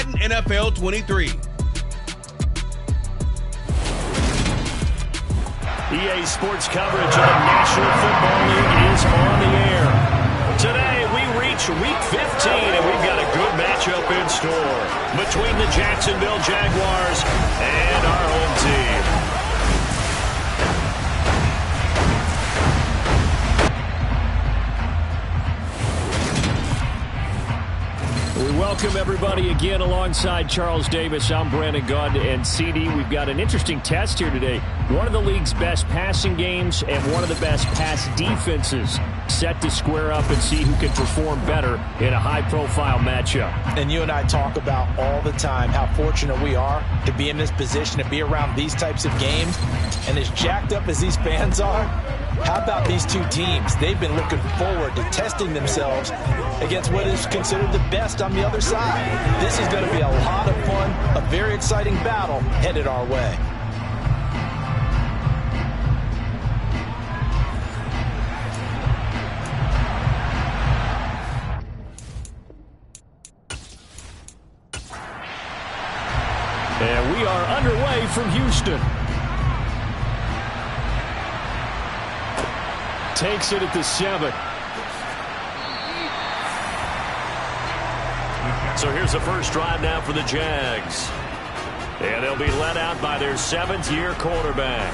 Madden NFL 23. EA Sports coverage of the National Football League is on the air. Today we reach Week 15, and we've got a good matchup in store between the Jacksonville Jaguars and our home team. We welcome everybody again alongside Charles Davis. I'm Brandon Gunn, and CD, we've got an interesting test here today. One of the league's best passing games and one of the best pass defenses set to square up and see who can perform better in a high-profile matchup. And you and I talk about all the time how fortunate we are to be in this position, to be around these types of games. And as jacked up as these fans are, how about these two teams? They've been looking forward to testing themselves against what is considered the best on the other side. This is going to be a lot of fun, a very exciting battle headed our way. And we are underway from Houston. Takes it at the 7. So here's the first drive now for the Jags. And they'll be led out by their 7th-year quarterback.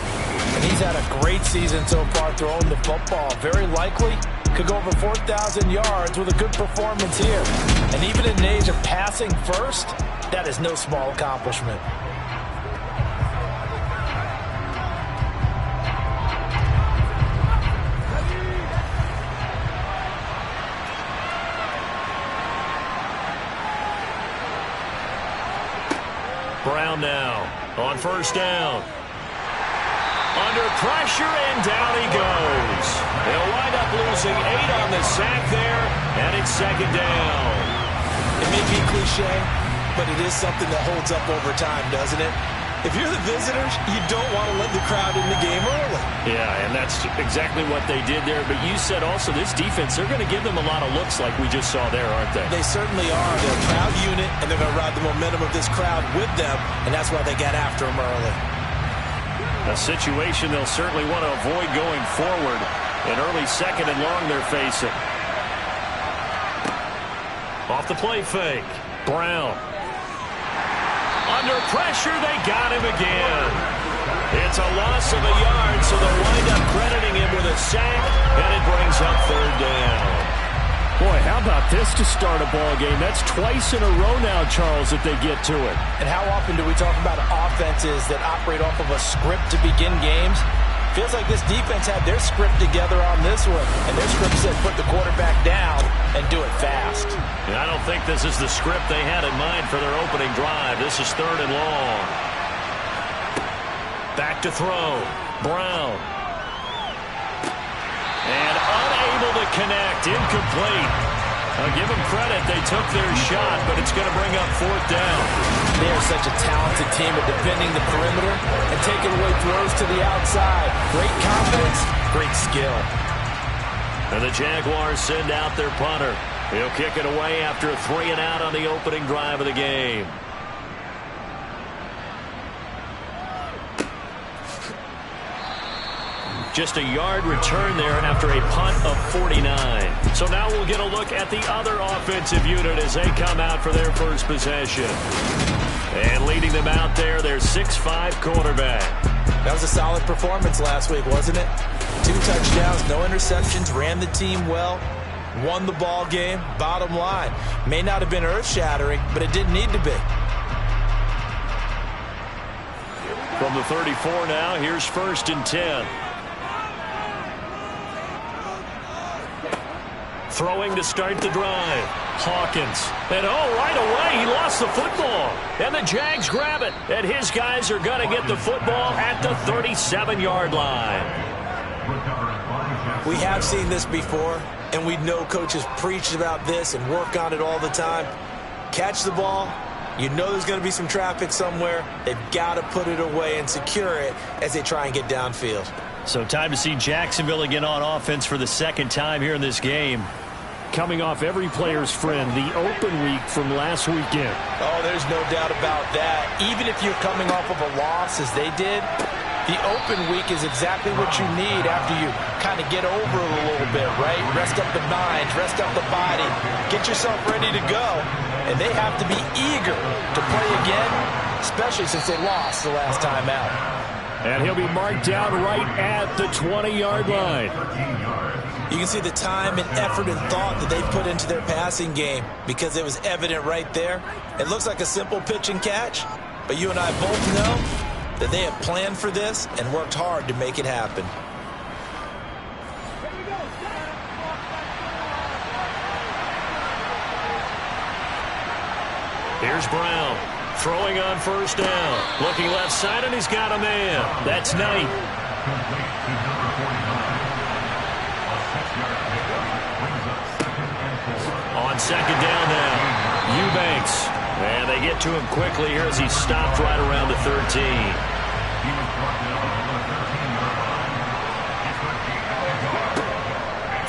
And he's had a great season so far throwing the football. Very likely could go over 4,000 yards with a good performance here. And even in the age of passing first, that is no small accomplishment. Brown now on first down. Under pressure, and down he goes. They'll wind up losing 8 on the sack there, and it's 2nd down. It may be cliche, but it is something that holds up over time, doesn't it? If you're the visitors, you don't want to let the crowd in the game early. Yeah, and that's exactly what they did there. But you said also this defense, they're going to give them a lot of looks like we just saw there, aren't they? They certainly are. They're a proud unit, and they're going to ride the momentum of this crowd with them, and that's why they got after them early. A situation they'll certainly want to avoid going forward. An early 2nd and long they're facing. Off the play fake. Brown. Under pressure, they got him again. It's a loss of a yard, so they'll wind up crediting him with a sack, and it brings up 3rd down. Boy, how about this to start a ball game? That's twice in a row now, Charles, that they get to it. And how often do we talk about offenses that operate off of a script to begin games? Feels like this defense had their script together on this one, and their script said put the quarterback down and do it fast. Yeah, I don't think this is the script they had in mind for their opening drive. This is 3rd and long. Back to throw. Brown. And unable to connect. Incomplete. I'll give them credit. They took their shot, but it's going to bring up 4th down. They are such a talented team at defending the perimeter and taking away throws to the outside. Great confidence, great skill. And the Jaguars send out their punter. He'll kick it away after a 3-and-out on the opening drive of the game. Just a yard return there after a punt of 49. So now we'll get a look at the other offensive unit as they come out for their first possession. And leading them out there, their 6'5" quarterback. That was a solid performance last week, wasn't it? 2 touchdowns, no interceptions, ran the team well, won the ball game. Bottom line, may not have been earth-shattering, but it didn't need to be. From the 34 now, here's 1st and 10. Throwing to start the drive. Hawkins. And right away, he lost the football. And the Jags grab it. And his guys are going to get the football at the 37-yard line. We have seen this before, and we know coaches preach about this and work on it all the time. Catch the ball. You know there's going to be some traffic somewhere. They've got to put it away and secure it as they try and get downfield. So time to see Jacksonville again on offense for the 2nd time here in this game. coming off every player's friend, the open week from last weekend. Oh, there's no doubt about that. Even if you're coming off of a loss as they did, the open week is exactly what you need after you kind of get over it a little bit, right? Rest up the mind, rest up the body, get yourself ready to go. And they have to be eager to play again, especially since they lost the last time out. And he'll be marked down right at the 20-yard line. You can see the time and effort and thought that they put into their passing game because it was evident right there. It looks like a simple pitch and catch, but you and I both know that they have planned for this and worked hard to make it happen. Here's Brown, throwing on first down. Looking left side, and he's got a man. That's Knight. On second down now, Eubanks. And they get to him quickly here as he stopped right around the 13.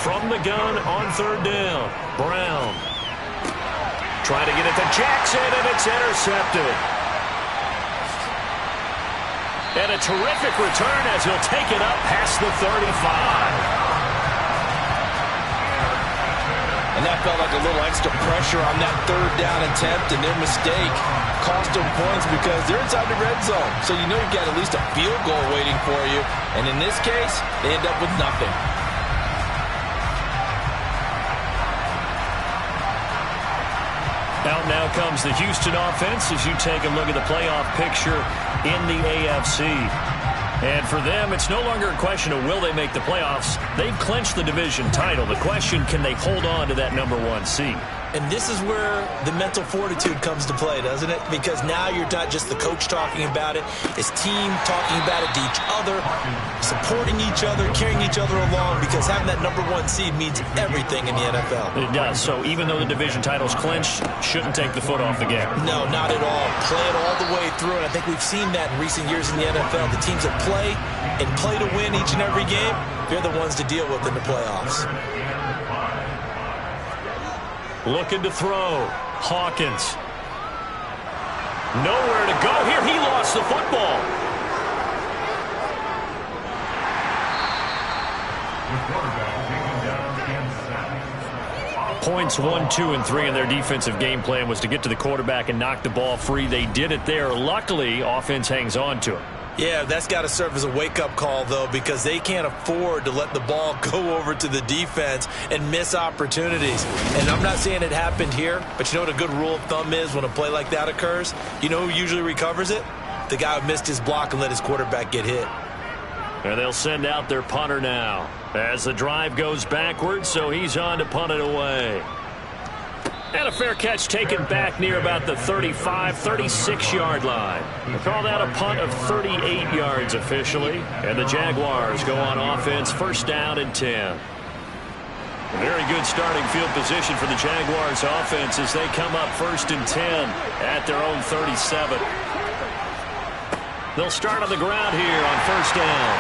From the gun on third down, Brown. Trying to get it to Jackson, and it's intercepted. And a terrific return as he'll take it up past the 35. And that felt like a little extra pressure on that third down attempt, and their mistake cost them points because they're inside the red zone. So you know you've got at least a field goal waiting for you. And in this case, they end up with nothing. Out now comes the Houston offense as you take a look at the playoff picture in the AFC. And for them, it's no longer a question of will they make the playoffs. They've clinched the division title. The question, can they hold on to that #1 seed? And this is where the mental fortitude comes to play, doesn't it? Because now you're not just the coach talking about it. It's team talking about it to each other, supporting each other, carrying each other along, because having that #1 seed means everything in the NFL. It does. So even though the division title's clinched, shouldn't take the foot off the gas. No, not at all. Play it all the way through, and I think we've seen that in recent years in the NFL. The teams that play and play to win each and every game, they're the ones to deal with in the playoffs. Looking to throw. Hawkins. Nowhere to go here. He lost the football. Points 1, 2, and 3 in their defensive game plan was to get to the quarterback and knock the ball free. They did it there. Luckily, offense hangs on to it. Yeah, that's got to serve as a wake-up call, though, because they can't afford to let the ball go over to the defense and miss opportunities. And I'm not saying it happened here, but you know what a good rule of thumb is when a play like that occurs? You know who usually recovers it? The guy who missed his block and let his quarterback get hit. And they'll send out their punter now as the drive goes backwards, so he's on to punt it away. And a fair catch taken back near about the 35, 36-yard line. They call that a punt of 38 yards officially. And the Jaguars go on offense, first down and 10. A very good starting field position for the Jaguars offense as they come up first and 10 at their own 37. They'll start on the ground here on first down.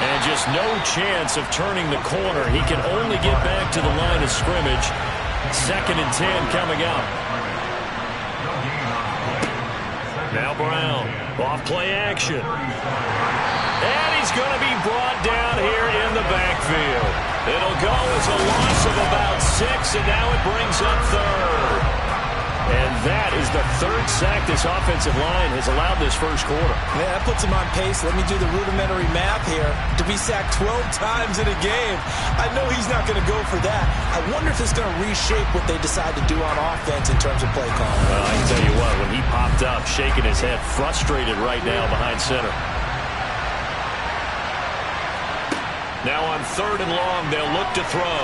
And just no chance of turning the corner. He can only get back to the line of scrimmage. Second and 10 coming up. Now Brown, off play action. And he's going to be brought down here in the backfield. It'll go as a loss of about 6, and now it brings up third. And that is the third sack this offensive line has allowed this first quarter. Yeah, that puts him on pace. Let me do the rudimentary math here. To be sacked 12 times in a game, I know he's not going to go for that. I wonder if it's going to reshape what they decide to do on offense in terms of play calling. Well, I can tell you what, when he popped up, shaking his head, frustrated right now behind center. Now on third and long, they'll look to throw.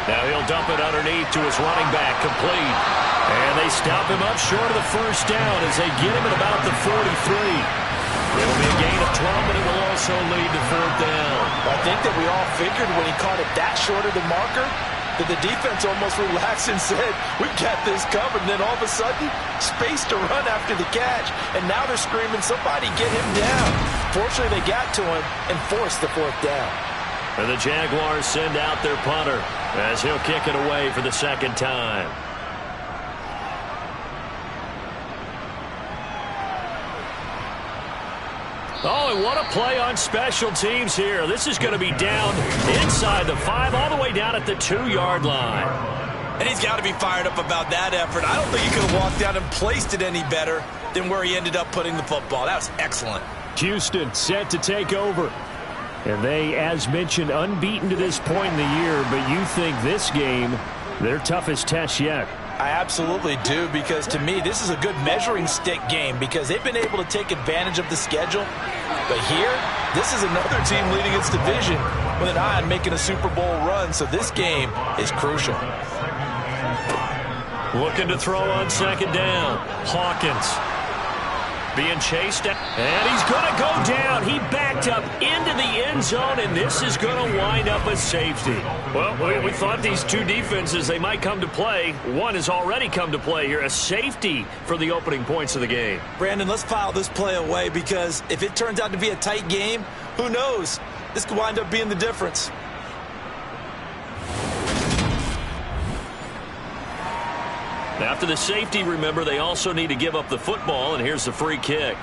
Now he'll dump it underneath to his running back, complete. And they stop him up short of the first down as they get him at about the 43. It'll be a gain of 12, but it will also lead to fourth down. I think that we all figured when he caught it that short of the marker that the defense almost relaxed and said, we've got this covered. And then all of a sudden, space to run after the catch. And now they're screaming, somebody get him down. Fortunately, they got to him and forced the fourth down. And the Jaguars send out their punter as he'll kick it away for the second time. Oh, and what a play on special teams here. This is going to be down inside the 5, all the way down at the 2-yard line. And he's got to be fired up about that effort. I don't think he could have walked down and placed it any better than where he ended up putting the football. That was excellent. Houston set to take over. And they, as mentioned, unbeaten to this point in the year, but you think this game, their toughest test yet. I absolutely do, because to me, this is a good measuring stick game because they've been able to take advantage of the schedule. But here, this is another team leading its division with an eye on making a Super Bowl run, so this game is crucial. Looking to throw on second down. Hawkins being chased, and he's going to go down. He backed up into the end zone, and this is going to wind up a safety. Well, we thought these two defenses, they might come to play. One has already come to play here, a safety for the opening points of the game. Brandon, let's file this play away because if it turns out to be a tight game, who knows? This could wind up being the difference. After the safety, remember, they also need to give up the football, and here's the free kick.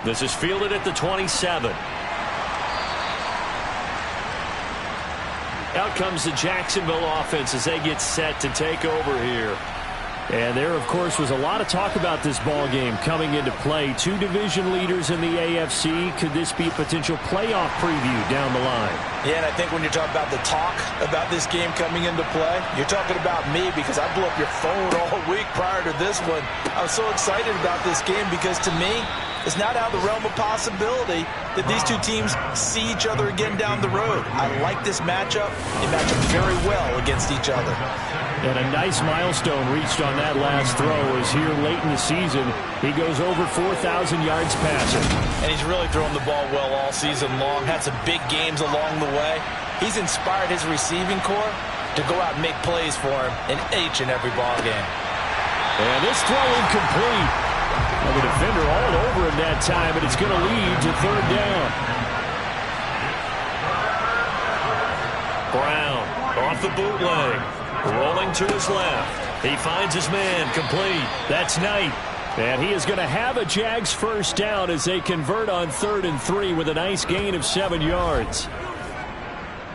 This is fielded at the 27. Out comes the Jacksonville offense as they get set to take over here. And there, of course, was a lot of talk about this ball game coming into play. Two division leaders in the AFC. Could this be a potential playoff preview down the line? Yeah, and I think when you're talking about the talk about this game coming into play, you're talking about me because I blew up your phone all week prior to this one. I was so excited about this game because to me, it's not out of the realm of possibility that these two teams see each other again down the road. I like this matchup. They match up very well against each other. And a nice milestone reached on that last throw as here late in the season, he goes over 4,000 yards passing. And he's really thrown the ball well all season long. Had some big games along the way. He's inspired his receiving corps to go out and make plays for him in each and every ball game. And this throw incomplete. And the defender all over him that time, and it's going to lead to third down. Brown off the bootleg. Rolling to his left. He finds his man complete. That's Knight. And he is going to have a Jags first down as they convert on 3rd and 3 with a nice gain of 7 yards.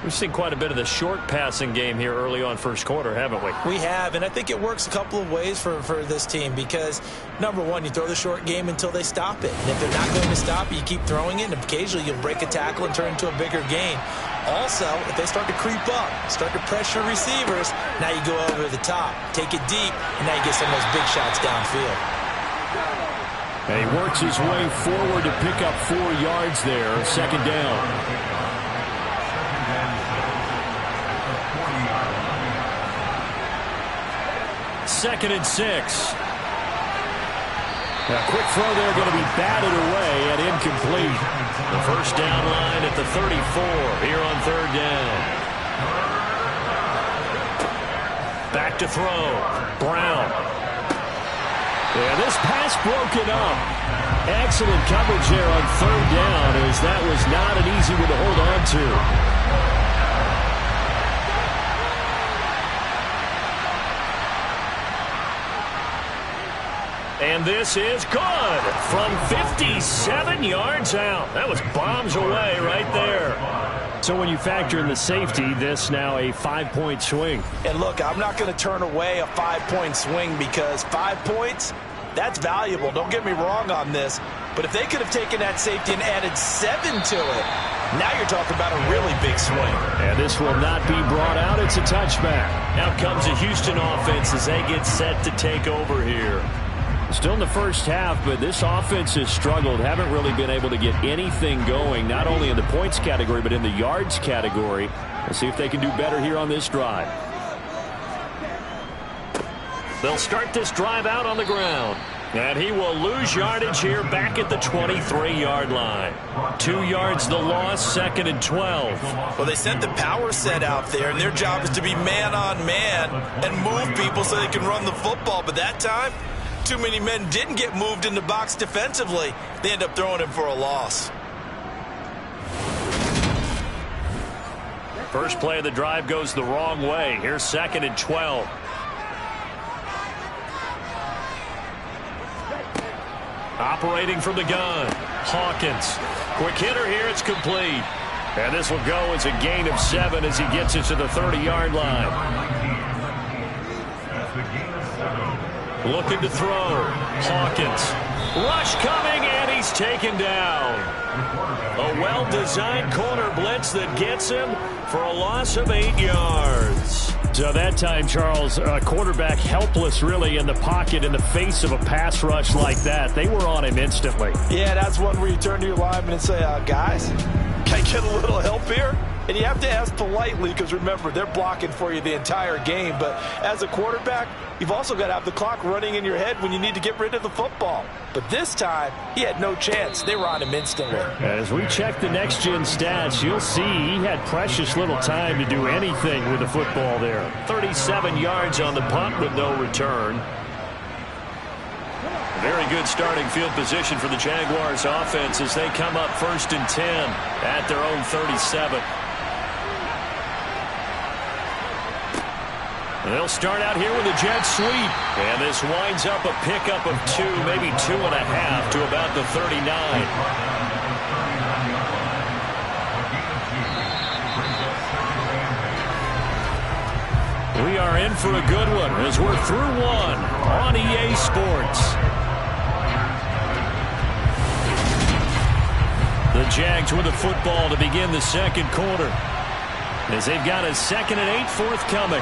We've seen quite a bit of the short passing game here early on first quarter, haven't we? We have, and I think it works a couple of ways for this team because, number one, you throw the short game until they stop it. And if they're not going to stop it, you keep throwing it, and occasionally you'll break a tackle and turn it into a bigger gain. Also, if they start to creep up, start to pressure receivers, now you go over the top, take it deep, and now you get some of those big shots downfield. And he works his way forward to pick up 4 yards there, second down. Second and 6. A quick throw there going to be batted away and incomplete. The first down line at the 34 here on third down. Back to throw. Brown. Yeah, this pass broken up. Excellent coverage there on third down as that was not an easy one to hold on to. And this is good from 57 yards out. That was bombs away right there. So when you factor in the safety, this now a 5-point swing. And look, I'm not going to turn away a 5-point swing because 5 points, that's valuable. Don't get me wrong on this. But if they could have taken that safety and added 7 to it, now you're talking about a really big swing. And this will not be brought out. It's a touchback. Now comes the Houston offense as they get set to take over here. Still in the first half, but this offense has struggled. Haven't really been able to get anything going, not only in the points category, but in the yards category. We'll see if they can do better here on this drive. They'll start this drive out on the ground. And he will lose yardage here back at the 23-yard line. 2 yards the loss, 2nd and 12. Well, they sent the power set out there, and their job is to be man-on-man and move people so they can run the football. But that time, too many men didn't get moved in the box defensively. They end up throwing him for a loss. First play of the drive goes the wrong way. Here's 2nd and 12. Operating from the gun, Hawkins. Quick hitter here, it's complete. And this will go as a gain of 7 as he gets it to the 30-yard line. Looking to throw, Hawkins. Rush coming, and he's taken down. A well-designed corner blitz that gets him for a loss of 8 yards. So that time, Charles, quarterback helpless really in the pocket in the face of a pass rush like that. They were on him instantly. Yeah, that's one where you turn to your lineman and say, guys, can I get a little help here? And you have to ask politely because, remember, they're blocking for you the entire game. But as a quarterback, you've also got to have the clock running in your head when you need to get rid of the football. But this time, he had no chance. They were on him instantly. As we check the next-gen stats, you'll see he had precious little time to do anything with the football there. 37 yards on the punt with no return. Very good starting field position for the Jaguars offense as they come up 1st and 10 at their own 37. They'll start out here with a jet sweep. And this winds up a pickup of 2, maybe 2.5 to about the 39. We are in for a good one as we're through one on EA Sports. The Jags with the football to begin the second quarter as they've got a 2nd and 8 forthcoming.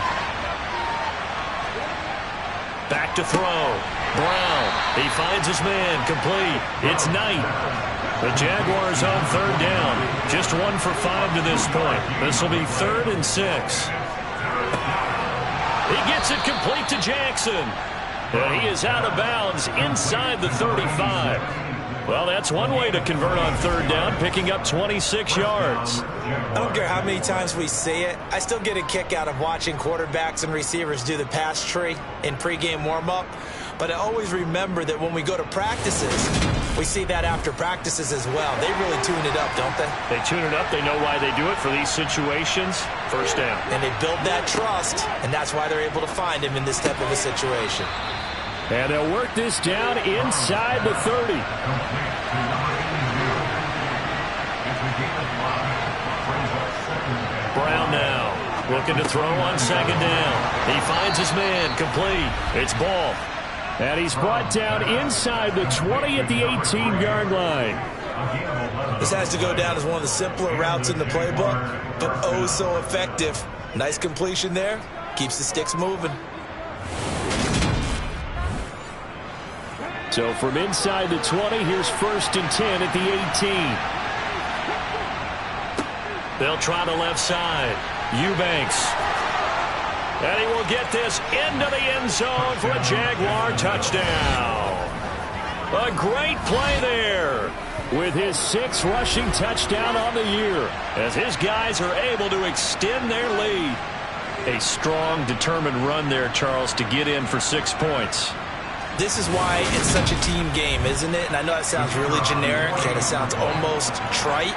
Back to throw. Brown. He finds his man. Complete. It's Knight. The Jaguars on 3rd down. Just 1 for 5 to this point. This will be 3rd and 6. He gets it complete to Jackson. And he is out of bounds inside the 35. Well, that's one way to convert on 3rd down, picking up 26 yards. I don't care how many times we say it. I still get a kick out of watching quarterbacks and receivers do the pass tree in pregame warm-up. But I always remember that when we go to practices, we see that after practices as well. They really tune it up, don't they? They tune it up. They know why they do it for these situations. 1st down. And they build that trust, and that's why they're able to find him in this type of a situation. And they'll work this down inside the 30. Brown now looking to throw on 2nd down. He finds his man. Complete. It's Ball. And he's brought down inside the 20 at the 18-yard line. This has to go down as one of the simpler routes in the playbook, but oh so effective. Nice completion there. Keeps the sticks moving. So from inside the 20, here's 1st and 10 at the 18. They'll try the left side. Eubanks. And he will get this into the end zone for a Jaguar touchdown. A great play there with his 6th rushing touchdown on the year as his guys are able to extend their lead. A strong, determined run there, Charles, to get in for 6 points. This is why it's such a team game, isn't it? And I know that sounds really generic and it sounds almost trite,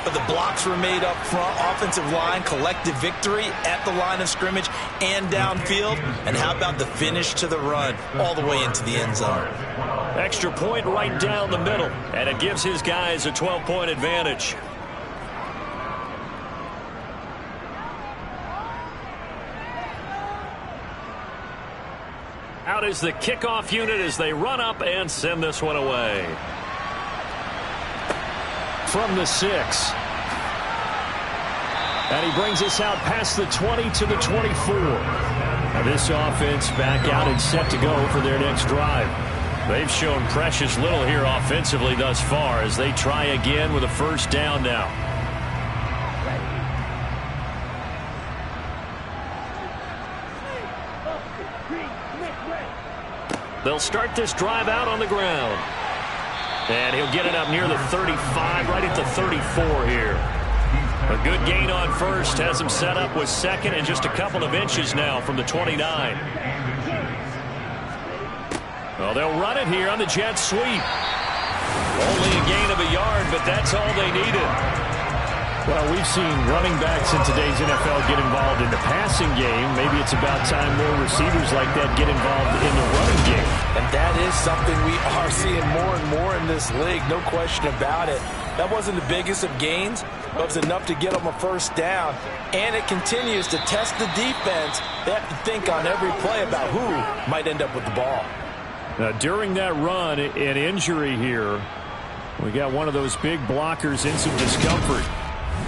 but the blocks were made up front, offensive line, collective victory at the line of scrimmage and downfield. And how about the finish to the run all the way into the end zone? Extra point right down the middle, and it gives his guys a 12-point advantage. Out is the kickoff unit as they run up and send this one away. From the 6. And he brings us out past the 20 to the 24. Now this offense back out and set to go for their next drive. They've shown precious little here offensively thus far as they try again with a 1st down now. They'll start this drive out on the ground. And he'll get it up near the 35, right at the 34 here. A good gain on 1st, has him set up with 2nd and just a couple of inches now from the 29. Well, they'll run it here on the jet sweep. Only a gain of a yard, but that's all they needed. Well, we've seen running backs in today's NFL get involved in the passing game. Maybe it's about time more receivers like that get involved in the running game. And that is something we are seeing more and more in this league, no question about it. That wasn't the biggest of gains, but it was enough to get them a first down. And it continues to test the defense. They have to think on every play about who might end up with the ball. Now, during that run, an injury here. We got one of those big blockers in some discomfort.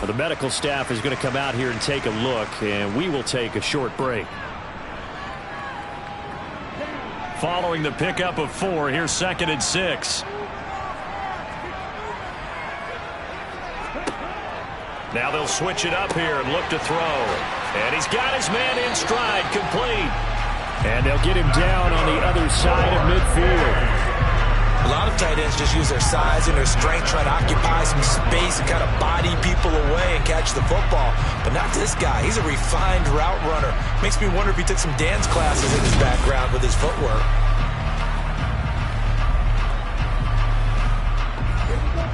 The medical staff is going to come out here and take a look, and we will take a short break. Following the pickup of 4, here's 2nd and 6. Now they'll switch it up here and look to throw. And he's got his man in stride, complete. And they'll get him down on the other side of midfield. A lot of tight ends just use their size and their strength, try to occupy some space and kind of body people away and catch the football. But not this guy. He's a refined route runner. Makes me wonder if he took some dance classes in his background with his footwork.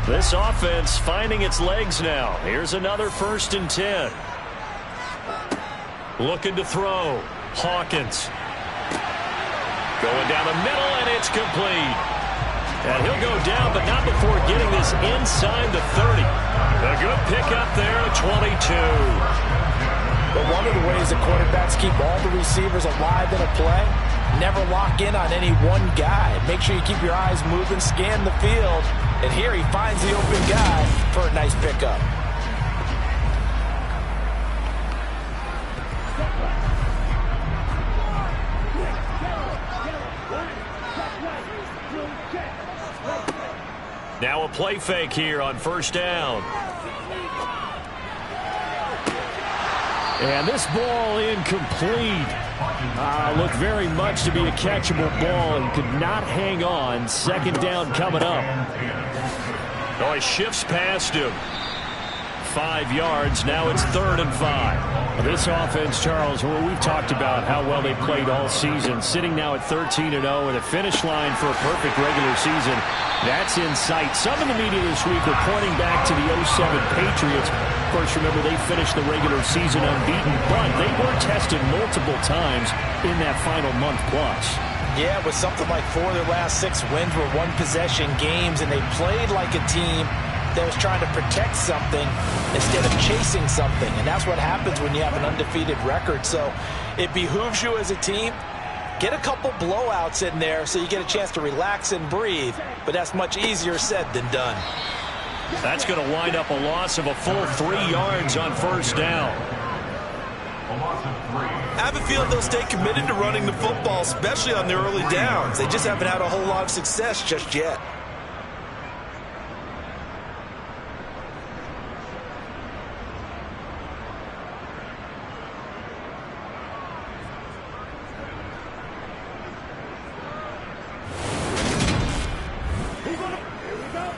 This offense finding its legs now. Here's another 1st and 10. Looking to throw. Hawkins. Going down the middle, and it's complete. And he'll go down, but not before getting this inside the 30. A good pickup there at 22. But one of the ways that quarterbacks keep all the receivers alive in a play, never lock in on any one guy. Make sure you keep your eyes moving, scan the field. And here he finds the open guy for a nice pickup. Now a play fake here on 1st down. And this ball incomplete. Looked very much to be a catchable ball and could not hang on. 2nd down coming up. Oh, he shifts past him. 5 yards. Now it's 3rd and 5. This offense, Charles, well, we've talked about how well they played all season. Sitting now at 13-0 with a finish line for a perfect regular season. That's in sight. Some in the media this week are pointing back to the 07 Patriots. Of course, remember, they finished the regular season unbeaten, but they were tested multiple times in that final month plus. Yeah, with something like 4 of their last 6 wins were one-possession games, and they played like a team that was trying to protect something instead of chasing something. And that's what happens when you have an undefeated record. So it behooves you as a team, get a couple blowouts in there so you get a chance to relax and breathe. But that's much easier said than done. That's going to wind up a loss of a full 3 yards on 1st down. I have a feeling they'll stay committed to running the football, especially on their early downs. They just haven't had a whole lot of success just yet.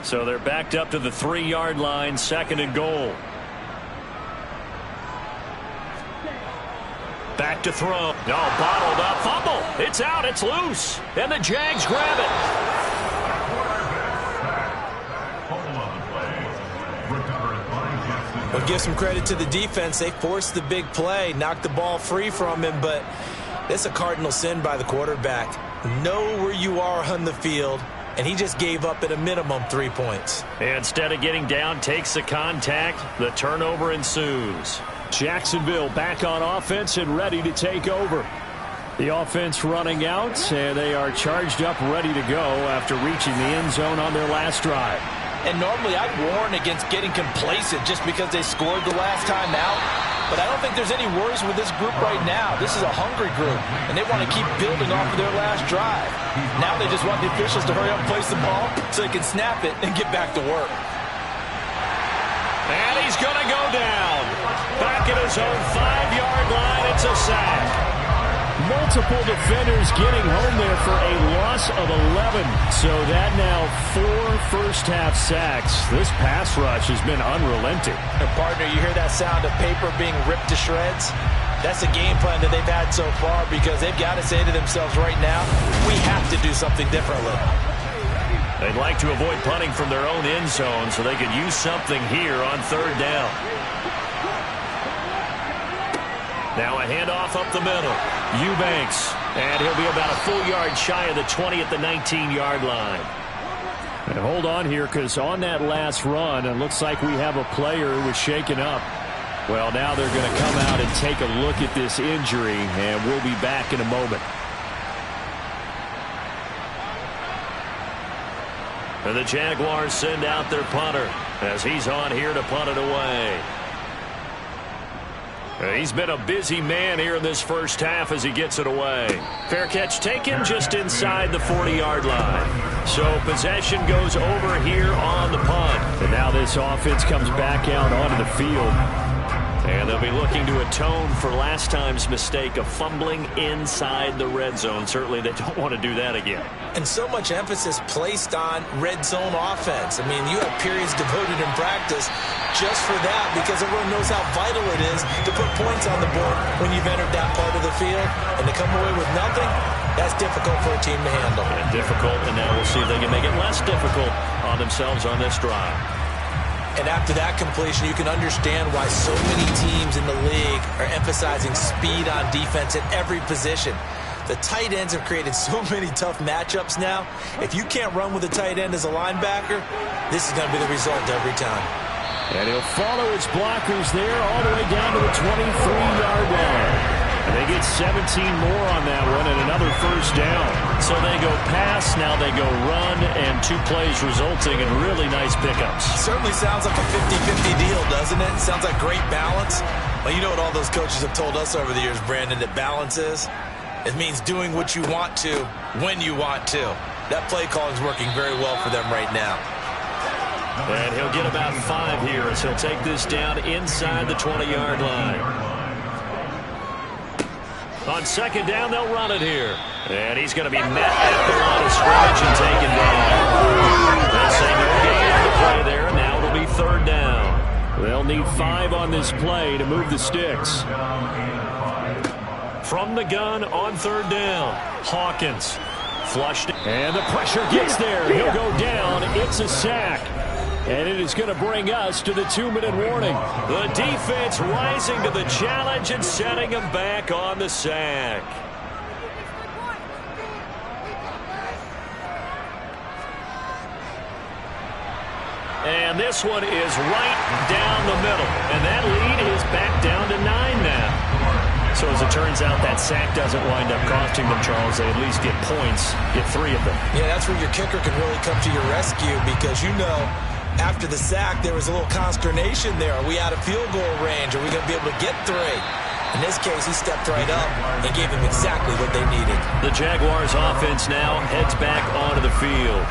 So they're backed up to the 3-yard line, 2nd and goal. Back to throw. No, bottled up. Fumble. It's out. It's loose. And the Jags grab it. Well, give some credit to the defense. They forced the big play, knocked the ball free from him, but it's a cardinal sin by the quarterback. Know where you are on the field. And he just gave up at a minimum 3 points. Instead of getting down, takes the contact. The turnover ensues. Jacksonville back on offense and ready to take over. The offense running out, and they are charged up, ready to go after reaching the end zone on their last drive. And normally I'd warn against getting complacent just because they scored the last time out. But I don't think there's any worries with this group right now. This is a hungry group, and they want to keep building off of their last drive. Now they just want the officials to hurry up and place the ball so they can snap it and get back to work. And he's going to go down. Back at his own 5-yard line, it's a sack. Multiple defenders getting home there for a loss of 11. So that now 4 first-half sacks. This pass rush has been unrelenting. And partner, you hear that sound of paper being ripped to shreds? That's a game plan that they've had so far because they've got to say to themselves right now, we have to do something differently. They'd like to avoid punting from their own end zone so they could use something here on third down. Now a handoff up the middle. Eubanks. And he'll be about a full yard shy of the 20 at the 19-yard line. And hold on here, because on that last run, it looks like we have a player who was shaken up. Well, now they're going to come out and take a look at this injury, and we'll be back in a moment. And the Jaguars send out their punter as he's on here to punt it away. He's been a busy man here in this first half as he gets it away. Fair catch taken just inside the 40-yard line. So possession goes over here on the punt. And now this offense comes back out onto the field. And they'll be looking to atone for last time's mistake of fumbling inside the red zone. Certainly they don't want to do that again. And so much emphasis placed on red zone offense. I mean, you have periods devoted in practice just for that, because everyone knows how vital it is to put points on the board when you've entered that part of the field. And to come away with nothing, that's difficult for a team to handle. And difficult, and now we'll see if they can make it less difficult on themselves on this drive. And after that completion, you can understand why so many teams in the league are emphasizing speed on defense at every position. The tight ends have created so many tough matchups now. If you can't run with a tight end as a linebacker, this is going to be the result every time. And he'll follow his blockers there all the way down to the 23-yard line. And they get 17 more on that one and another first down. So they go pass, now they go run, and 2 plays resulting in really nice pickups. Certainly sounds like a 50-50 deal, doesn't it? Sounds like great balance. Well, you know what all those coaches have told us over the years, Brandon, that balance is? It means doing what you want to when you want to. That play calling is working very well for them right now. And he'll get about 5 here as he'll take this down inside the 20-yard line. On second down, they'll run it here. And he's going to be met at the line of scrimmage and taken down. They'll say no gain on the play there. Now it'll be third down. They'll need 5 on this play to move the sticks. From the gun on third down, Hawkins flushed. And the pressure gets there. He'll go down. It's a sack. And it is going to bring us to the 2-minute warning. The defense rising to the challenge and setting him back on the sack. And this one is right down the middle. And that lead is back down to 9 now. So as it turns out, that sack doesn't wind up costing them, Charles. They at least get points, get 3 of them. Yeah, that's where your kicker can really come to your rescue, because you know, after the sack, there was a little consternation there. Are we out of field goal range? Are we going to be able to get 3? In this case, he stepped right up and gave them exactly what they needed. The Jaguars offense now heads back onto the field.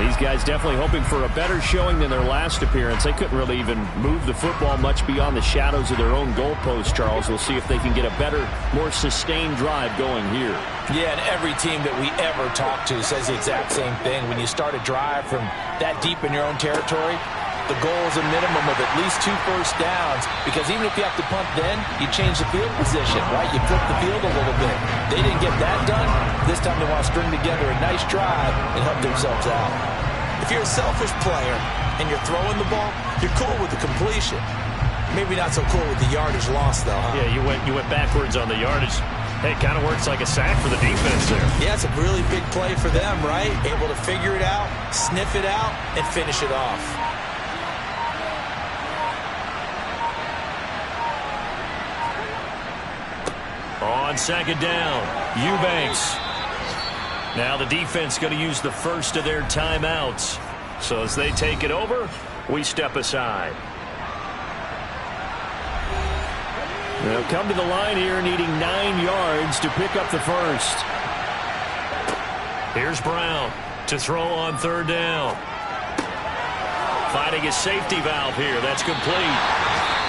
These guys definitely hoping for a better showing than their last appearance. They couldn't really even move the football much beyond the shadows of their own goalpost, Charles. We'll see if they can get a better, more sustained drive going here. Yeah, and every team that we ever talk to says the exact same thing. When you start a drive from that deep in your own territory, the goal is a minimum of at least 2 first downs, because even if you have to punt then, you change the field position, right? You flip the field a little bit. They didn't get that done. This time they want to string together a nice drive and help themselves out. If you're a selfish player and you're throwing the ball, you're cool with the completion. Maybe not so cool with the yardage loss, though, huh? Yeah, you went backwards on the yardage. Hey, it kind of works like a sack for the defense there. Yeah, it's a really big play for them, right? Able to figure it out, sniff it out, and finish it off. On second down, Eubanks. Now the defense going to use the first of their timeouts. So as they take it over, we step aside. They'll come to the line here needing 9 yards to pick up the first. Here's Brown to throw on third down. Finding his safety valve here. That's complete.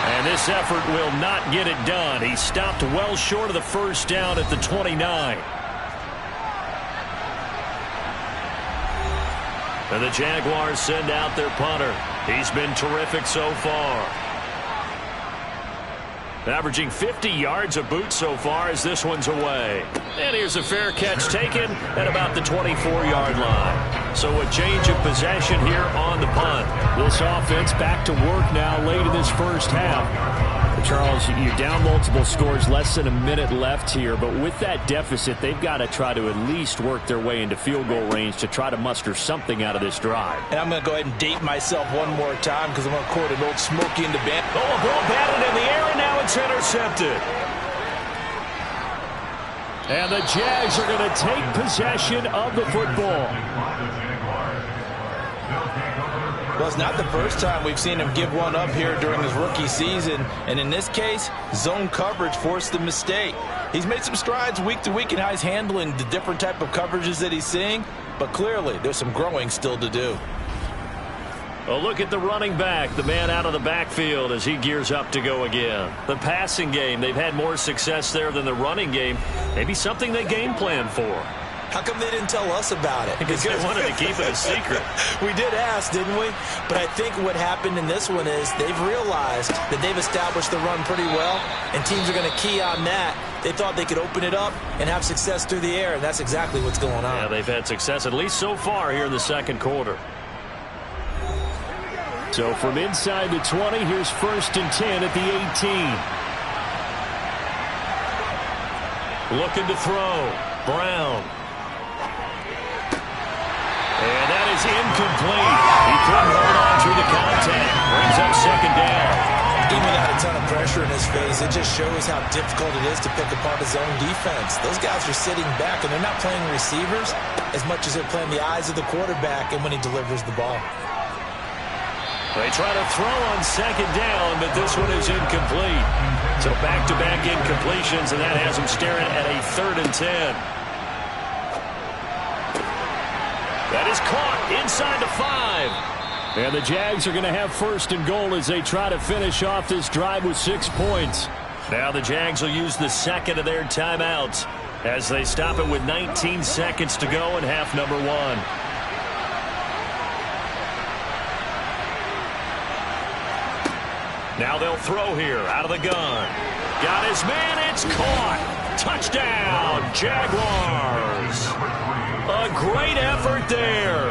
And this effort will not get it done. He stopped well short of the first down at the 29. And the Jaguars send out their punter. He's been terrific so far. Averaging 50 yards a boot so far as this one's away. And here's a fair catch taken at about the 24-yard line. So a change of possession here on the punt. This offense back to work now late in this first half. Charles, you're down multiple scores, less than a minute left here, but with that deficit, they've got to try to at least work their way into field goal range to try to muster something out of this drive. And I'm going to go ahead and date myself one more time because I'm going to quote an old Smokey in the band. Oh, a ball batted in the air, and now it's intercepted. And the Jags are going to take possession of the football. Well, it's not the first time we've seen him give one up here during his rookie season. And in this case, zone coverage forced the mistake. He's made some strides week to week in how he's handling the different type of coverages that he's seeing. But clearly, there's some growing still to do. A look at the running back, the man out of the backfield as he gears up to go again. The passing game, they've had more success there than the running game. Maybe something they game plan for. How come they didn't tell us about it? Because they wanted to keep it a secret. We did ask, didn't we? But I think what happened in this one is they've realized that they've established the run pretty well, and teams are going to key on that. They thought they could open it up and have success through the air, and that's exactly what's going on. Yeah, they've had success at least so far here in the second quarter. So from inside the 20, here's 1st and 10 at the 18. Looking to throw. Brown. And that is incomplete. He couldn't hold on through the contact. Brings up 2nd down. Even without a ton of pressure in his face, it just shows how difficult it is to pick apart his own defense. Those guys are sitting back, and they're not playing receivers as much as they're playing the eyes of the quarterback and when he delivers the ball. They try to throw on 2nd down, but this one is incomplete. So back-to-back incompletions, and that has them staring at a 3rd and 10. That is caught inside the 5. And the Jags are going to have 1st and goal as they try to finish off this drive with 6 points. Now the Jags will use the second of their timeouts as they stop it with 19 seconds to go in half number 1. Now they'll throw here out of the gun. Got his man. It's caught. Touchdown, Jaguars. A great effort there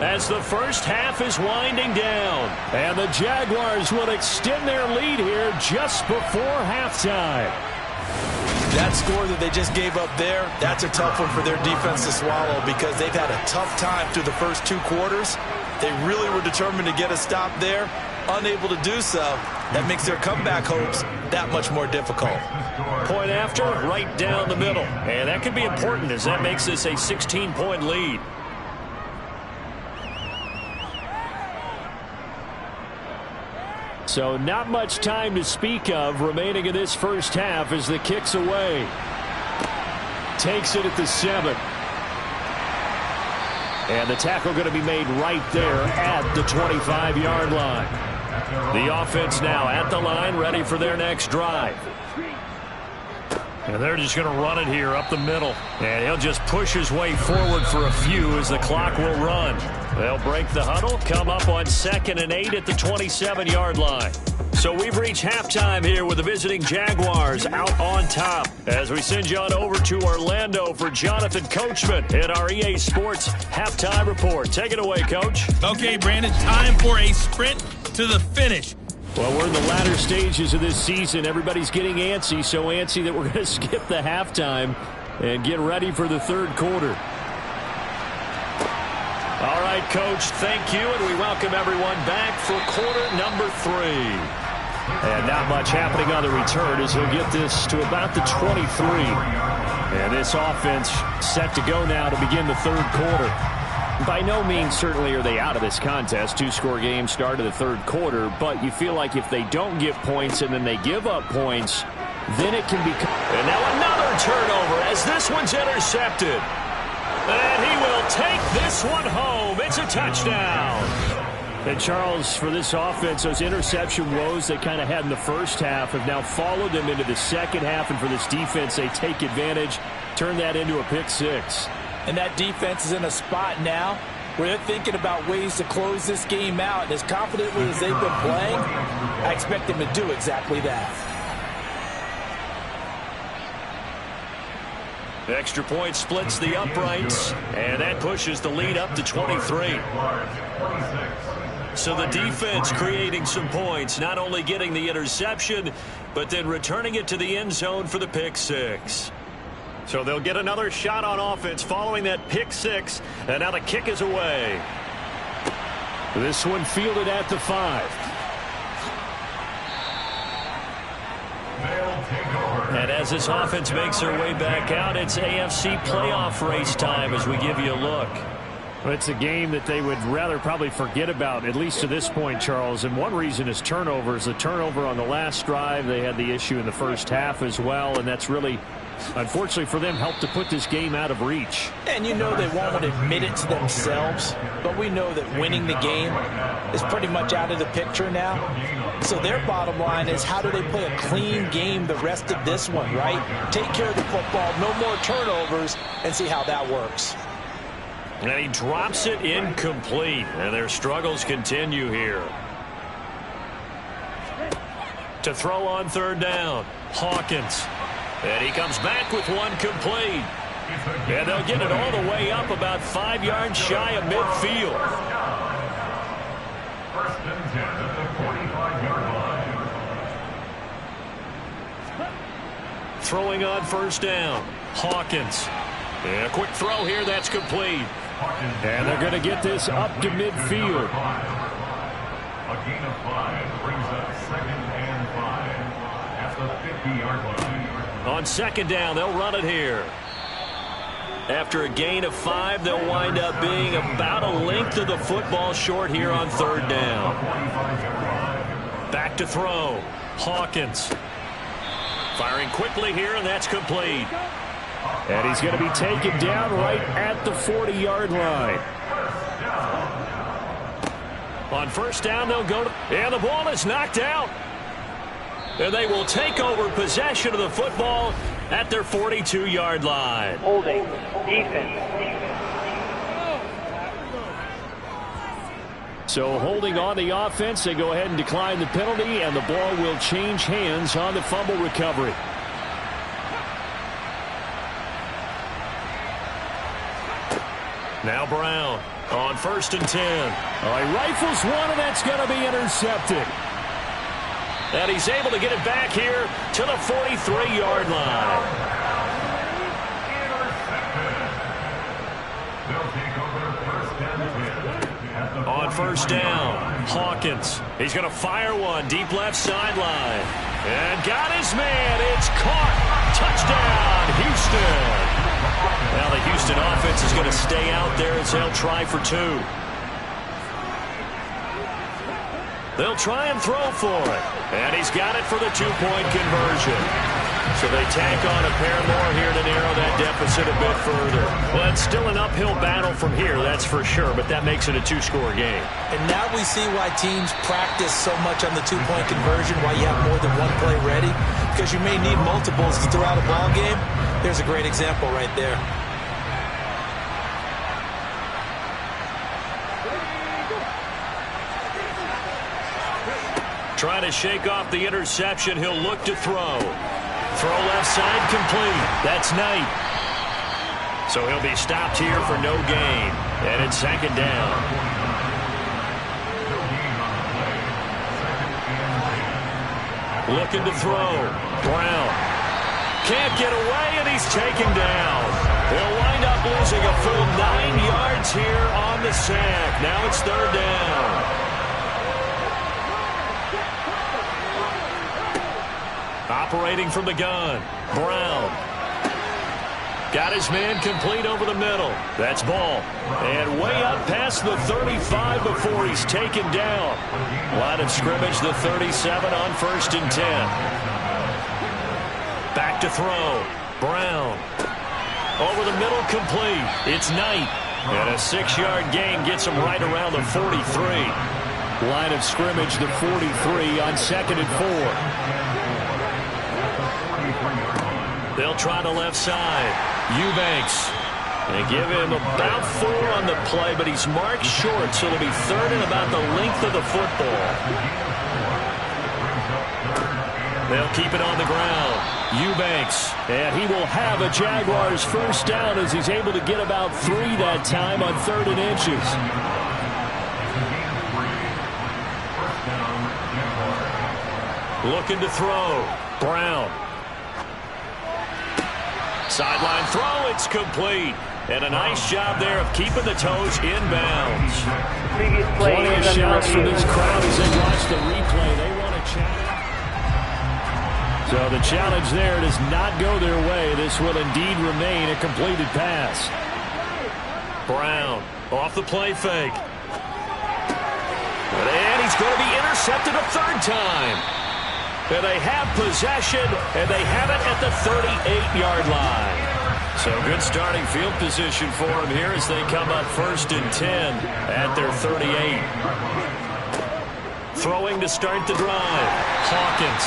as the first half is winding down. And the Jaguars will extend their lead here just before halftime. That score that they just gave up there, that's a tough one for their defense to swallow because they've had a tough time through the first 2 quarters. They really were determined to get a stop there. Unable to do so, that makes their comeback hopes that much more difficult. Point after, right down the middle. And that could be important as that makes this a 16-point lead. So not much time to speak of remaining in this first half as the kick's away. Takes it at the 7. And the tackle going to be made right there at the 25-yard line. The offense now at the line, ready for their next drive. And they're just going to run it here up the middle. And he'll just push his way forward for a few as the clock will run. They'll break the huddle, come up on 2nd and 8 at the 27-yard line. So we've reached halftime here with the visiting Jaguars out on top. As we send you on over to Orlando for Jonathan Coachman in our EA Sports Halftime Report. Take it away, Coach. Okay, Brandon, time for a sprint to the finish. Well, we're in the latter stages of this season. Everybody's getting antsy, so antsy that we're going to skip the halftime and get ready for the 3rd quarter. All right, Coach, thank you, and we welcome everyone back for quarter number 3. And not much happening on the return as he'll get this to about the 23. And this offense set to go now to begin the 3rd quarter. By no means certainly are they out of this contest. 2-score game start of the 3rd quarter, but you feel like if they don't get points and then they give up points, then it can become... And now another turnover as this one's intercepted. And he will take this one home. It's a touchdown. And Charles, for this offense, those interception woes they kind of had in the first half have now followed them into the second half. And for this defense, they take advantage, turn that into a pick 6. And that defense is in a spot now where they're thinking about ways to close this game out. And as confidently as they've been playing, I expect them to do exactly that. Extra point splits the uprights, and that pushes the lead up to 23. So the defense creating some points, not only getting the interception, but then returning it to the end zone for the pick six. So they'll get another shot on offense following that pick six, and now the kick is away. This one fielded at the 5. And as this offense makes their way back out, it's AFC playoff race time as we give you a look. Well, it's a game that they would rather probably forget about, at least to this point, Charles. And one reason is turnovers. The turnover on the last drive, they had the issue in the first half as well, and that's really, unfortunately for them, helped to put this game out of reach. And you know they won't admit it to themselves, but we know that winning the game is pretty much out of the picture now. So their bottom line is, how do they play a clean game the rest of this one, right? Take care of the football, no more turnovers, and see how that works. And he drops it incomplete, and their struggles continue here. To throw on third down, Hawkins. And he comes back with one complete. And they'll get it all the way up about 5 yards shy of midfield. First and 10 at the 45-yard line. Throwing on first down, Hawkins. And a quick throw here, that's complete. And they're going to get this up to midfield. A gain of 5 brings up 2nd and 5 at the 50-yard line. On second down, they'll run it here. After a gain of 5, they'll wind up being about a length of the football short here on third down. Back to throw, Hawkins. Firing quickly here, and that's complete. And he's going to be taken down right at the 40-yard line. On first down, they'll go to, and the ball is knocked out. And they will take over possession of the football at their 42-yard line. Holding, defense. So holding on the offense, they go ahead and decline the penalty, and the ball will change hands on the fumble recovery. Now Brown on first and 10. He rifles one, and that's going to be intercepted. And he's able to get it back here to the 43-yard line. On first down, Hawkins. He's going to fire one deep left sideline. And got his man. It's caught. Touchdown, Houston. Now the Houston offense is going to stay out there as they'll try for 2. They'll try and throw for it. And he's got it for the 2-point conversion. So they tack on a pair more here to narrow that deficit a bit further. Well, it's still an uphill battle from here, that's for sure, but that makes it a 2-score game. And now we see why teams practice so much on the 2-point conversion, why you have more than one play ready, because you may need multiples throughout a ball game. There's a great example right there. Trying to shake off the interception. He'll look to throw. Throw left side complete. That's Knight. So he'll be stopped here for no gain. And it's second down. Looking to throw. Brown. Can't get away, and he's taken down. He'll wind up losing a full 9 yards here on the sack. Now it's third down. Operating from the gun, Brown. Got his man complete over the middle. That's ball. And way up past the 35 before he's taken down. Line of scrimmage, the 37 on first and 10. Back to throw. Brown. Over the middle, complete. It's Knight. And a 6-yard gain gets him right around the 43. Line of scrimmage, the 43 on second and 4. They'll try the left side. Eubanks. They give him about 4 on the play, but he's marked short, so it'll be third and about the length of the football. They'll keep it on the ground. Eubanks, and he will have a Jaguars first down as he's able to get about 3 that time on 3rd and inches. Looking to throw. Brown. Sideline throw, it's complete. And a nice job there of keeping the toes inbounds. Plenty of shouts from this crowd as they watch the replay. They want to challenge. So the challenge there does not go their way. This will indeed remain a completed pass. Brown off the play fake. And he's going to be intercepted a 3rd time. And they have possession, and they have it at the 38-yard line. So good starting field position for them here as they come up 1st and 10 at their 38. Throwing to start the drive. Hawkins.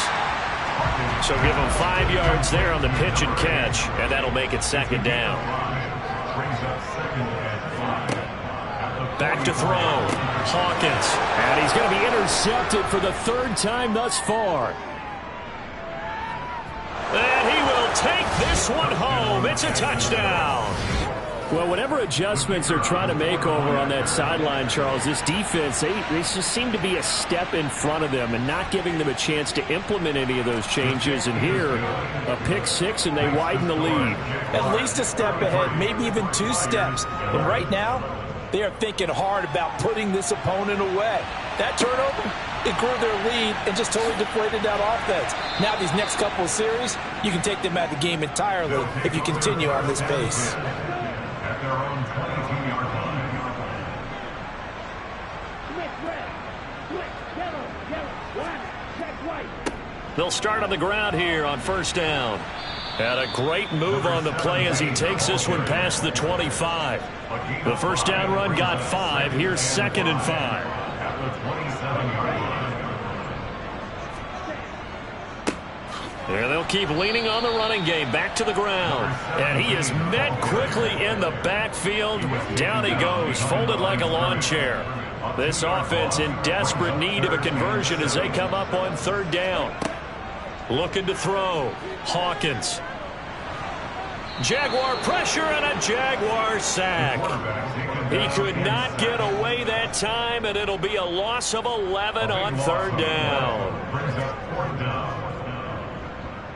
So give them 5 yards there on the pitch and catch, and that'll make it 2nd down. Back to throw. Hawkins. And he's going to be intercepted for the 3rd time thus far. And he will take this one home. It's a touchdown. Well, whatever adjustments they're trying to make over on that sideline, Charles, this defense, they just seem to be a step in front of them and not giving them a chance to implement any of those changes. And here, a pick 6, and they widen the lead. At least a step ahead, maybe even 2 steps. And right now, they are thinking hard about putting this opponent away. That turnover, it grew their lead and just totally deflated that offense. Now these next couple of series, you can take them out of the game entirely if you continue on this pace. At their own 22-yard line. They'll start on the ground here on 1st down. And a great move on the play as he takes this one past the 25. The 1st down run got 5. Here's 2nd and 5. At the 27-yard line. There they'll keep leaning on the running game. Back to the ground. And he is met quickly in the backfield. Down he goes, folded like a lawn chair. This offense in desperate need of a conversion as they come up on 3rd down. Looking to throw. Hawkins. Jaguar pressure and a Jaguar sack. He could not get away that time, and it'll be a loss of 11 on 3rd down.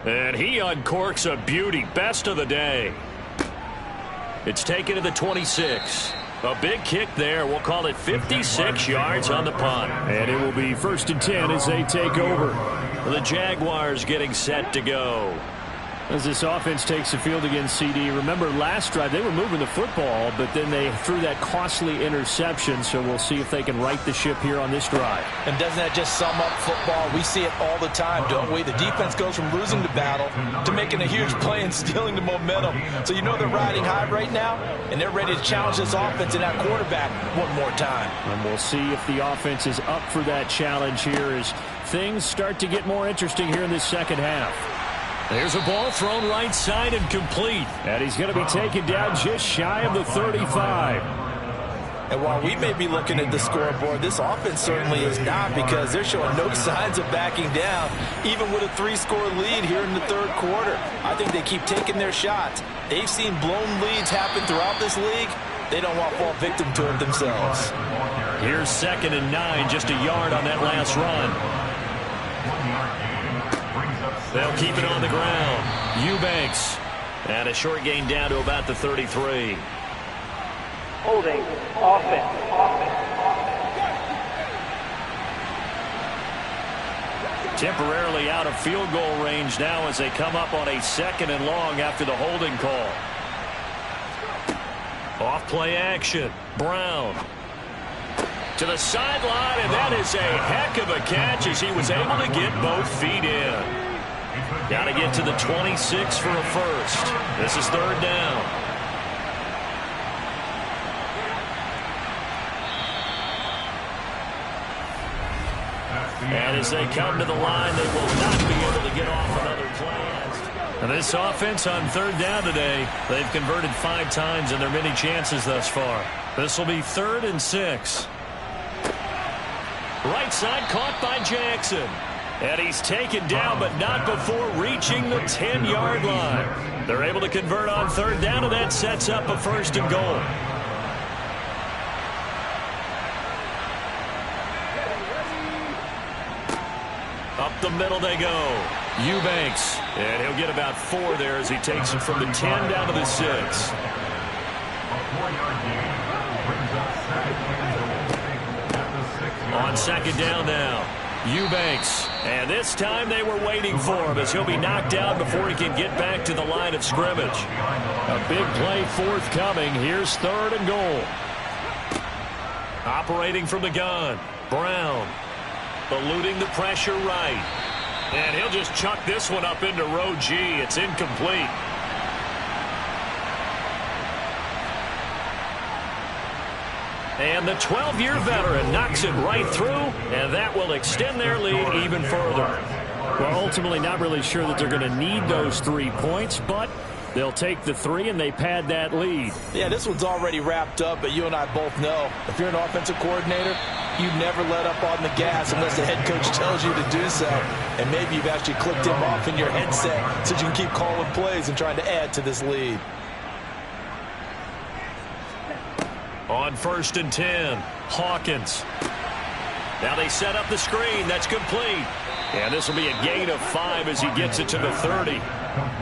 And he uncorks a beauty. Best of the day. It's taken to the 26. A big kick there. We'll call it 56 yards on the punt. And it will be 1st and 10 as they take over. The Jaguars getting set to go. As this offense takes the field against CD, remember last drive they were moving the football, but then they threw that costly interception, so we'll see if they can right the ship here on this drive. And doesn't that just sum up football? We see it all the time, don't we? The defense goes from losing the battle to making a huge play and stealing the momentum. So you know they're riding high right now, and they're ready to challenge this offense and that quarterback one more time. And we'll see if the offense is up for that challenge here as things start to get more interesting here in this 2nd half. There's a ball thrown right side and complete. And he's going to be taken down just shy of the 35. And while we may be looking at the scoreboard, this offense certainly is not, because they're showing no signs of backing down, even with a 3-score lead here in the 3rd quarter. I think they keep taking their shots. They've seen blown leads happen throughout this league. They don't want to fall victim to it themselves. Here's 2nd and 9, just a yard on that last run. They'll keep it on the ground. Eubanks. And a short gain down to about the 33. Holding. Offense. Temporarily out of field goal range now as they come up on a 2nd and long after the holding call. Off play action. Brown. To the sideline, and that is a heck of a catch as he was able to get both feet in. Got to get to the 26 for a first. This is 3rd down. And as they come to the line, they will not be able to get off another play. And this offense on 3rd down today, they've converted 5 times in their many chances thus far. This will be 3rd and 6. Right side caught by Jackson. And he's taken down, but not before reaching the 10-yard line. They're able to convert on third down, and that sets up a first and goal. Up the middle they go. Eubanks. And he'll get about 4 there as he takes it from the 10 down to the 6. On second down now. Eubanks. And this time they were waiting for him as he'll be knocked down before he can get back to the line of scrimmage. A big play forthcoming. Here's third and goal. Operating from the gun. Brown. Eluding the pressure right. And he'll just chuck this one up into row G. It's incomplete. And the 12-year veteran knocks it right through, and that will extend their lead even further. Well, ultimately not really sure that they're going to need those 3 points, but they'll take the 3 and they pad that lead. Yeah, this one's already wrapped up, but you and I both know if you're an offensive coordinator, you never let up on the gas unless the head coach tells you to do so. And maybe you've actually clicked him off in your headset so you can keep calling plays and trying to add to this lead. On first and 10, Hawkins. Now they set up the screen. That's complete. And this will be a gain of 5 as he gets it to the 30.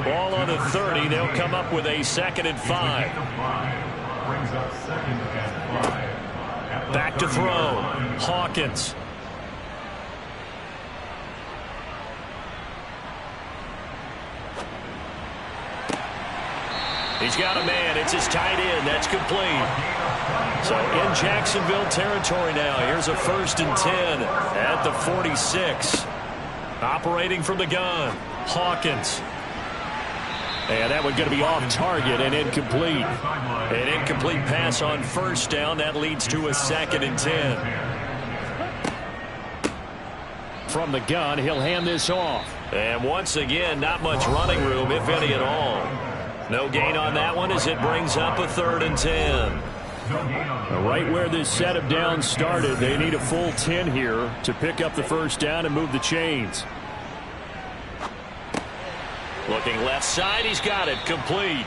Ball on the 30. They'll come up with a second and 5. Back to throw. Hawkins. He's got a man. It's his tight end. That's complete. So in Jacksonville territory now. Here's a first and 10 at the 46. Operating from the gun. Hawkins. And that one's going to be off target and incomplete. An incomplete pass on first down. That leads to a second and 10. From the gun, he'll hand this off. And once again, not much running room, if any at all. No gain on that one as it brings up a third and 10. Right where this set of downs started, they need a full 10 here to pick up the first down and move the chains. Looking left side, he's got it, complete.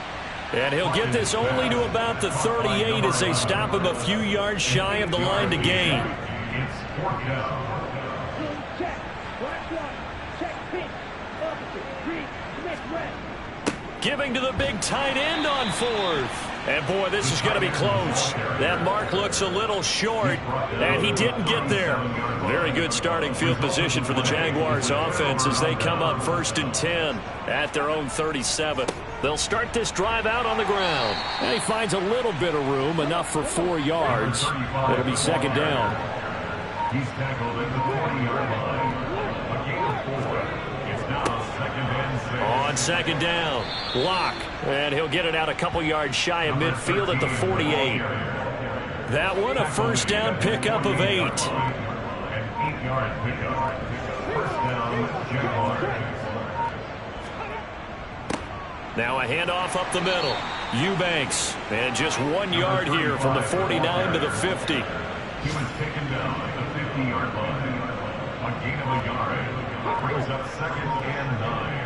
And he'll get this only to about the 38 as they stop him a few yards shy of the line to gain. Giving to the big tight end on fourth. And, boy, this is going to be close. That mark looks a little short, and he didn't get there. Very good starting field position for the Jaguars offense as they come up first and 10 at their own 37. They'll start this drive out on the ground. And he finds a little bit of room, enough for 4 yards. It'll be second down. He's tackled at the 40-yard line. A gain of 4. It's now second and 6. On second down, Locke. And he'll get it out a couple yards shy of midfield at the 48. That one, a first down pickup of 8. An 8-yard pickup. First down, Jaguars. Now a handoff up the middle. Eubanks. And just 1 yard here from the 49 to the 50. He was taken down at the 50-yard line. A gain of a yard. Brings up second and 9.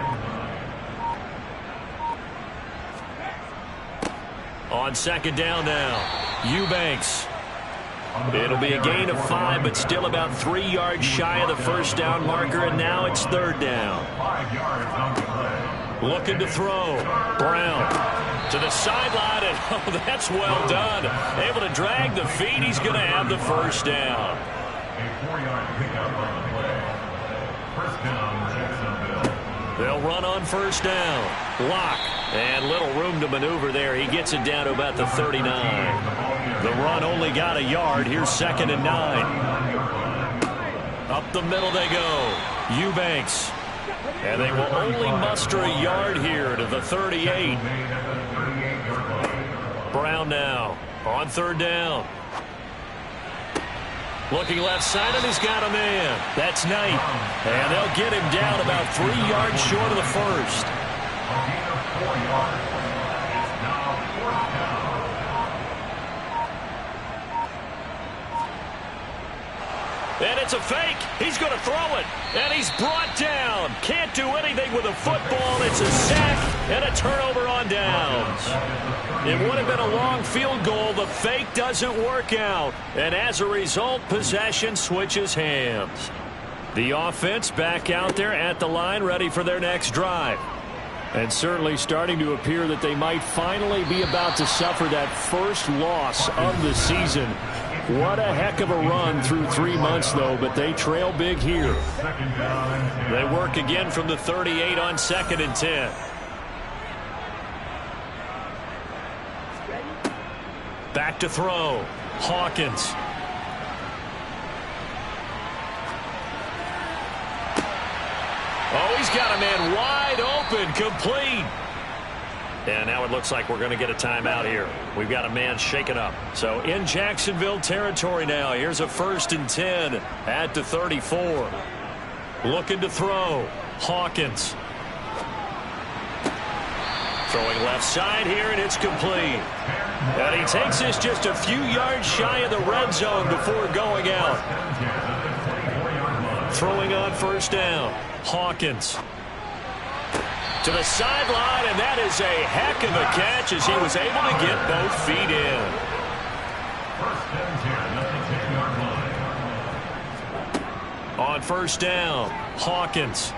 On second down now, Eubanks. It'll be a gain of 5, but still about 3 yards shy of the first down marker, and now it's third down. 5 yards on the play. Looking to throw. Brown to the sideline, and oh, that's well done. Able to drag the feet. He's going to have the first down. A 4-yard pickup on the play. First down, Jacksonville. They'll run on first down. Locke. And little room to maneuver there. He gets it down to about the 39. The run only got a yard. Here's second and 9. Up the middle they go. Eubanks. And they will only muster a yard here to the 38. Brown now on third down. Looking left side, and he's got a man. That's Knight. And they'll get him down about 3 yards short of the first. A gain of 4 yards. It's now fourth down. 4 And it's a fake. He's going to throw it. And he's brought down. Can't do anything with a football. It's a sack and a turnover on downs. It would have been a long field goal. The fake doesn't work out. And as a result, possession switches hands. The offense back out there at the line, ready for their next drive. And certainly starting to appear that they might finally be about to suffer that first loss of the season. What a heck of a run through 3 months, though, but they trail big here. They work again from the 38 on 2nd and 10. Back to throw. Hawkins. Oh, he's got a man wide open, complete. And now it looks like we're going to get a timeout here. We've got a man shaken up. So in Jacksonville territory now. Here's a 1st and 10 at the 34. Looking to throw. Hawkins. Throwing left side here, and it's complete. And he takes this just a few yards shy of the red zone before going out. Throwing on 1st down. Hawkins to the sideline, and that is a heck of a catch as he was able to get both feet in. 1st and 10 at the 10-yard line. On 1st down, Hawkins.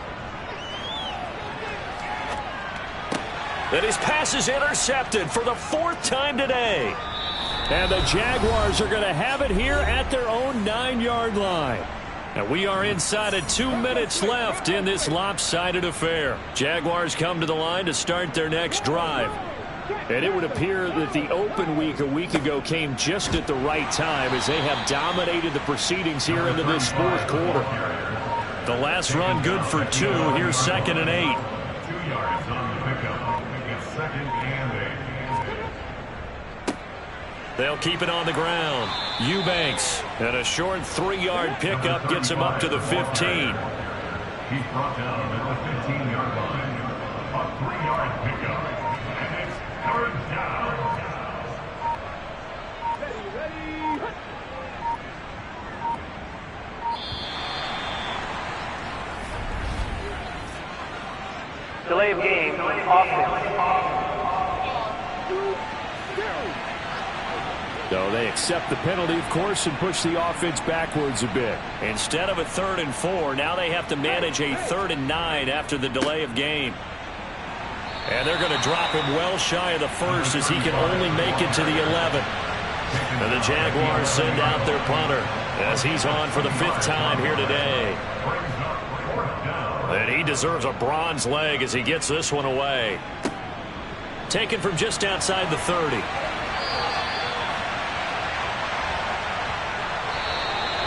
And his pass is intercepted for the 4th time today. And the Jaguars are going to have it here at their own 9-yard line. And we are inside of 2 minutes left in this lopsided affair. Jaguars come to the line to start their next drive. And it would appear that the open week a week ago came just at the right time as they have dominated the proceedings here into this 4th quarter. The last run good for 2. Here's 2nd and 8. 2 yards on the pickup. It's 2nd and 8. They'll keep it on the ground. Eubanks, and a short 3-yard pickup gets him up to the 15. He's brought down at the 15-yard line. A 3-yard pickup. And it's 3rd down. Delay of game. Offense. So they accept the penalty, of course, and push the offense backwards a bit. Instead of a 3rd and 4, now they have to manage a 3rd and 9 after the delay of game. And they're going to drop him well shy of the 1st as he can only make it to the 11. And the Jaguars send out their punter as he's on for the 5th time here today. And he deserves a bronze leg as he gets this one away. Taken from just outside the 30.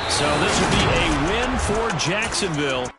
So this would be a win for Jacksonville.